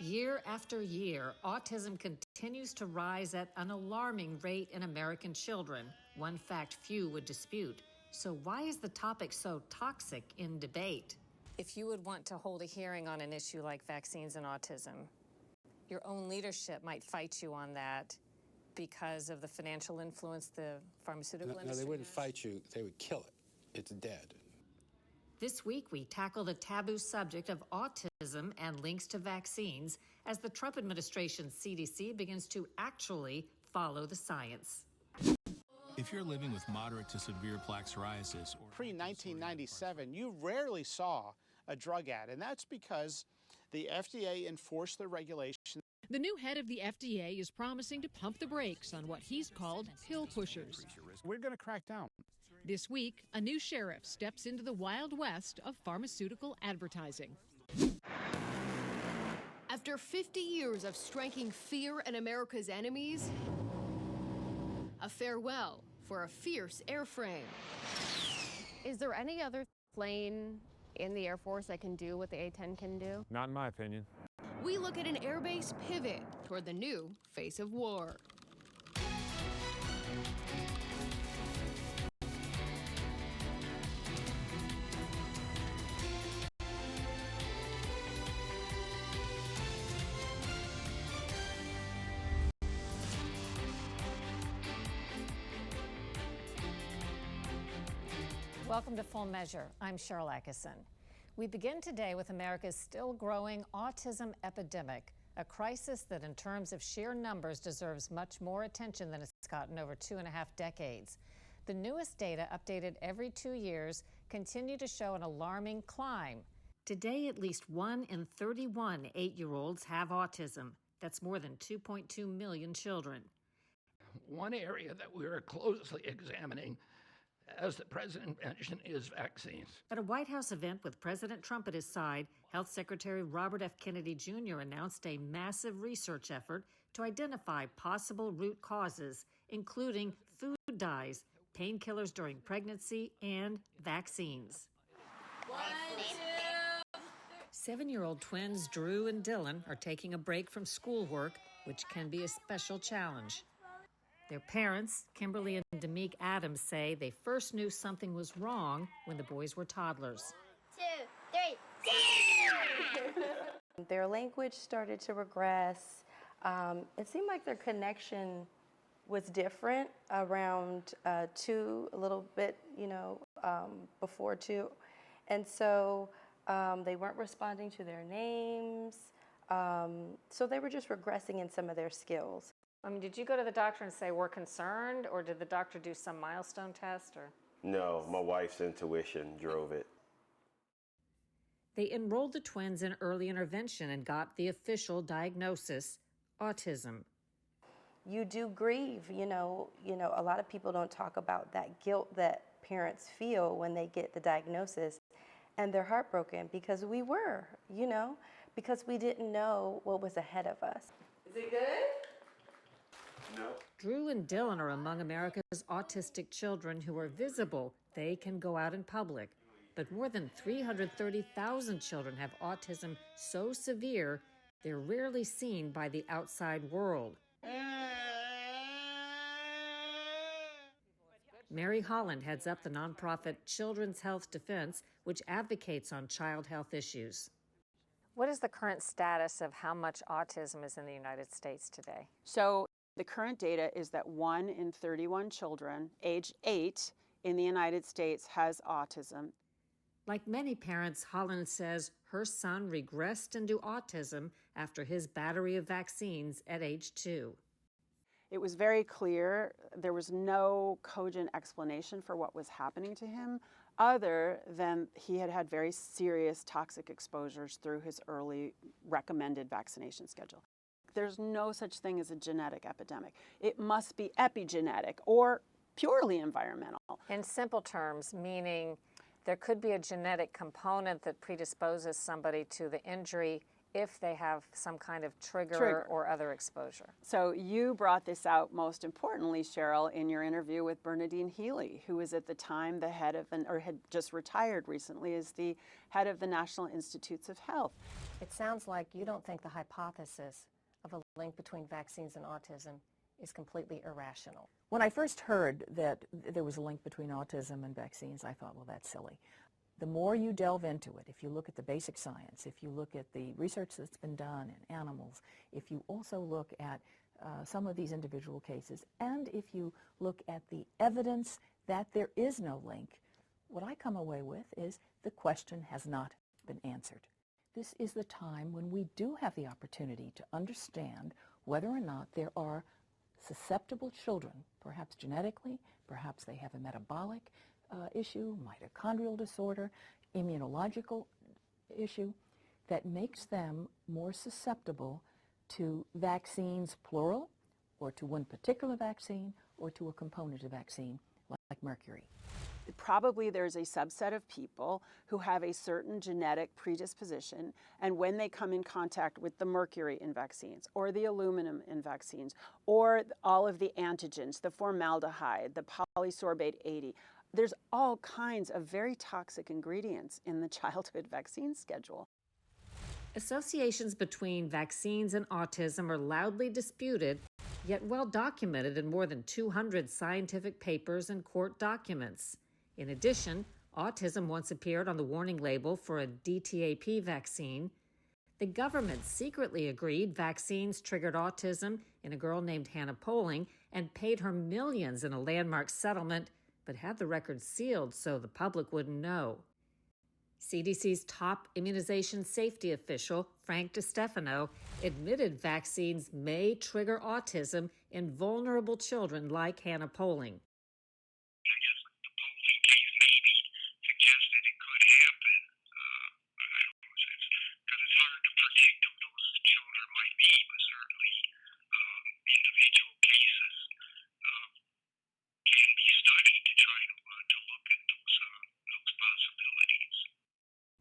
Year after year, autism continues to rise at an alarming rate in American children, one fact few would dispute. So why is the topic so toxic in debate? If you would want to hold a hearing on an issue like vaccines and autism, your own leadership might fight you on that because of the financial influence the pharmaceutical industry No, they wouldn't has. fight you. They would kill it. It's dead. This week, we tackle the taboo subject of autism and links to vaccines as the Trump administration's CDC begins to actually follow the science. If you're living with moderate to severe plaque psoriasis or pre-1997, you rarely saw a drug ad, and that's because the FDA enforced the regulations. The new head of the FDA is promising to pump the brakes on what he's called pill pushers. We're going to crack down. This week, a new sheriff steps into the Wild West of pharmaceutical advertising. After 50 years of striking fear in America's enemies, a farewell for a fierce airframe. Is there any other plane in the Air Force that can do what the A-10 can do? Not in my opinion. We look at an airbase pivot toward the new face of war. Welcome to Full Measure. I'm Sharyl Attkisson. We begin today with America's still growing autism epidemic, a crisis that in terms of sheer numbers deserves much more attention than it's gotten over 2.5 decades. The newest data, updated every 2 years, continue to show an alarming climb. Today, at least 1 in 31 8-year-olds have autism. That's more than 2.2 million children. One area that we are closely examining, as the president mentioned, is vaccines. At a White House event with President Trump at his side, Health Secretary Robert F. Kennedy Jr. announced a massive research effort to identify possible root causes, including food dyes, painkillers during pregnancy, and vaccines. 7-year-old twins Drew and Dylan are taking a break from schoolwork, which can be a special challenge. Their parents, Kimberly and Demique Adams, say they first knew something was wrong when the boys were toddlers. 2, 3, Their language started to regress. It seemed like their connection was different around 2, a little bit, before 2. And so they weren't responding to their names. So they were just regressing in some of their skills. Did you go to the doctor and say, we're concerned, or did the doctor do some milestone test? Or? No, my wife's intuition drove it. They enrolled the twins in early intervention and got the official diagnosis, autism. You do grieve, a lot of people don't talk about that guilt that parents feel when they get the diagnosis, and they're heartbroken because we were, because we didn't know what was ahead of us. Is it good? No. Drew and Dylan are among America's autistic children who are visible. They can go out in public. But more than 330,000 children have autism so severe, they're rarely seen by the outside world. Mary Holland heads up the nonprofit Children's Health Defense, which advocates on child health issues. What is the current status of how much autism is in the United States today? So the current data is that 1 in 31 children aged 8 in the United States has autism. Like many parents, Holland says her son regressed into autism after his battery of vaccines at age 2. It was very clear there was no cogent explanation for what was happening to him other than he had had very serious toxic exposures through his early recommended vaccination schedule. There's no such thing as a genetic epidemic. It must be epigenetic or purely environmental. In simple terms, meaning there could be a genetic component that predisposes somebody to the injury if they have some kind of trigger or other exposure. So you brought this out most importantly, Sharyl, in your interview with Bernadine Healy, who was at the time the head of, or had just retired recently as the head of the National Institutes of Health. It sounds like you don't think the hypothesis of a link between vaccines and autism is completely irrational. When I first heard that there was a link between autism and vaccines, I thought, well, that's silly. The more you delve into it, if you look at the basic science, if you look at the research that's been done in animals, if you also look at some of these individual cases, and if you look at the evidence that there is no link, what I come away with is the question has not been answered. This is the time when we do have the opportunity to understand whether or not there are susceptible children, perhaps genetically, perhaps they have a metabolic issue, mitochondrial disorder, immunological issue, that makes them more susceptible to vaccines, plural, or to one particular vaccine, or to a component of vaccine, like mercury. Probably there's a subset of people who have a certain genetic predisposition, and when they come in contact with the mercury in vaccines, or the aluminum in vaccines, or all of the antigens, the formaldehyde, the polysorbate 80, there's all kinds of very toxic ingredients in the childhood vaccine schedule. Associations between vaccines and autism are loudly disputed, yet well documented in more than 200 scientific papers and court documents. In addition, autism once appeared on the warning label for a DTaP vaccine. The government secretly agreed vaccines triggered autism in a girl named Hannah Poling and paid her millions in a landmark settlement, but had the record sealed so the public wouldn't know. CDC's top immunization safety official, Frank DiStefano, admitted vaccines may trigger autism in vulnerable children like Hannah Poling. I guess the Poling case maybe suggested it could happen. Because it's hard to predict who those children might be, but certainly individual cases can be studied to try to look at those possibilities.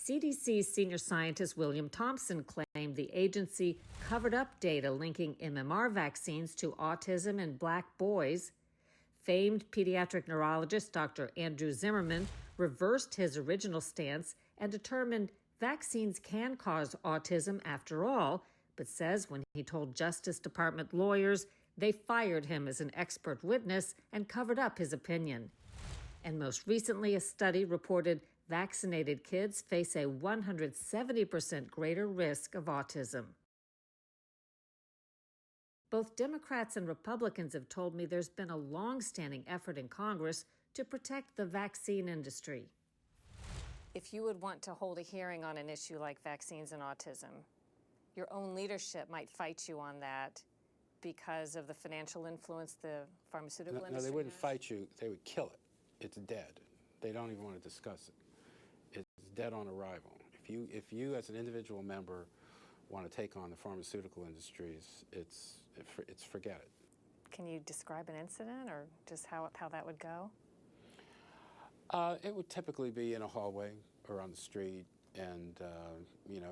CDC's senior scientist William Thompson claimed the agency covered up data linking MMR vaccines to autism in black boys. Famed pediatric neurologist Dr. Andrew Zimmerman reversed his original stance and determined vaccines can cause autism after all, but says when he told Justice Department lawyers, they fired him as an expert witness and covered up his opinion. And most recently, a study reported vaccinated kids face a 170% greater risk of autism. Both Democrats and Republicans have told me there's been a long-standing effort in Congress to protect the vaccine industry. If you would want to hold a hearing on an issue like vaccines and autism, your own leadership might fight you on that because of the financial influence the pharmaceutical industry No, they wouldn't has? fight you. They would kill it. It's dead. They don't even want to discuss it. It's dead on arrival. If you as an individual member want to take on the pharmaceutical industries, it's forget it. Can you describe an incident or just how that would go? It would typically be in a hallway or on the street, and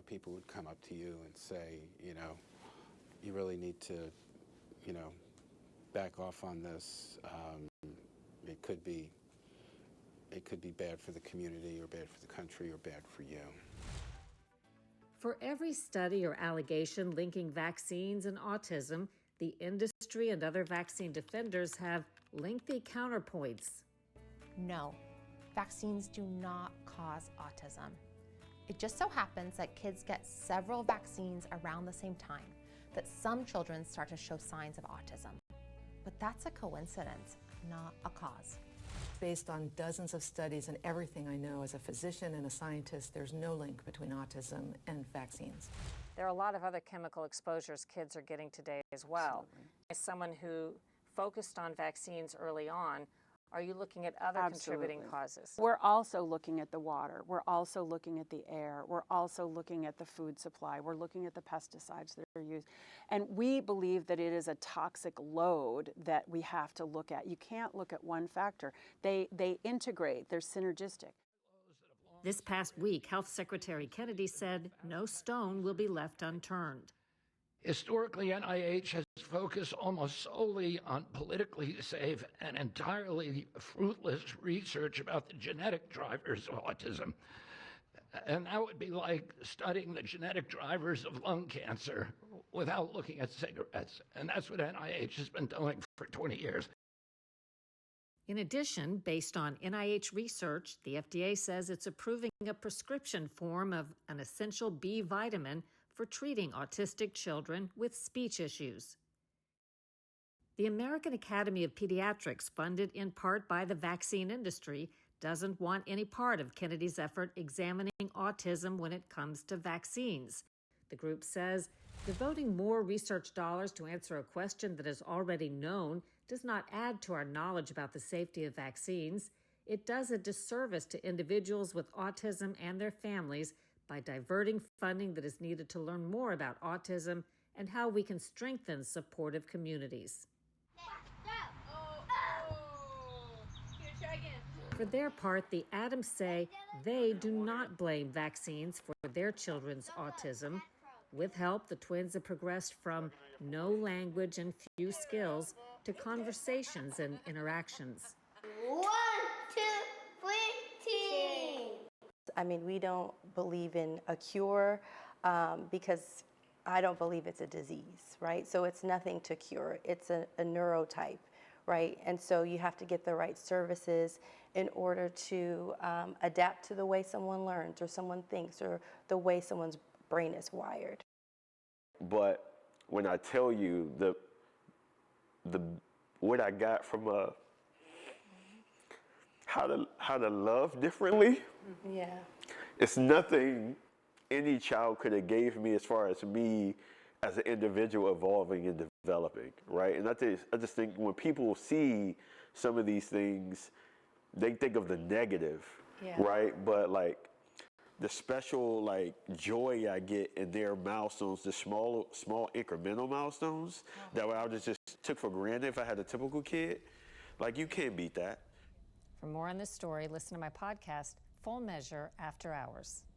people would come up to you and say, you really need to, back off on this. It could be bad for the community or bad for the country or bad for you. For every study or allegation linking vaccines and autism, the industry and other vaccine defenders have lengthy counterpoints. No, vaccines do not cause autism. It just so happens that kids get several vaccines around the same time, that some children start to show signs of autism. But that's a coincidence, not a cause. Based on dozens of studies and everything I know as a physician and a scientist, there's no link between autism and vaccines. There are a lot of other chemical exposures kids are getting today as well. Absolutely. As someone who focused on vaccines early on, are you looking at other contributing causes? We're also looking at the water. We're also looking at the air. We're also looking at the food supply. We're looking at the pesticides that are used. And we believe that it is a toxic load that we have to look at. You can't look at one factor. They integrate. They're synergistic. Those that have This past week, Health Secretary Kennedy said no stone will be left unturned. Historically, NIH has focused almost solely on politically safe and entirely fruitless research about the genetic drivers of autism. And that would be like studying the genetic drivers of lung cancer without looking at cigarettes. And that's what NIH has been doing for 20 years. In addition, based on NIH research, the FDA says it's approving a prescription form of an essential B vitamin for treating autistic children with speech issues. The American Academy of Pediatrics, funded in part by the vaccine industry, doesn't want any part of Kennedy's effort examining autism when it comes to vaccines. The group says devoting more research dollars to answer a question that is already known does not add to our knowledge about the safety of vaccines. It does a disservice to individuals with autism and their families by diverting funding that is needed to learn more about autism and how we can strengthen supportive communities. For their part, the Adams say they do not blame vaccines for their children's autism. With help, the twins have progressed from no language and few skills to conversations and interactions. 1, 2, 3, team. I mean, we don't believe in a cure because I don't believe it's a disease, right? So it's nothing to cure. It's a neurotype, right? And so you have to get the right services in order to adapt to the way someone learns or someone thinks or the way someone's brain is wired. But when I tell you what I got from how to love differently, yeah, it's nothing any child could have gave me as far as me as an individual evolving and developing, right? And I just think when people see some of these things, they think of the negative, right? But like the special like joy I get in their milestones, the small incremental milestones that I would just took for granted if I had a typical kid, like you can't beat that. For more on this story, listen to my podcast, Full Measure After Hours.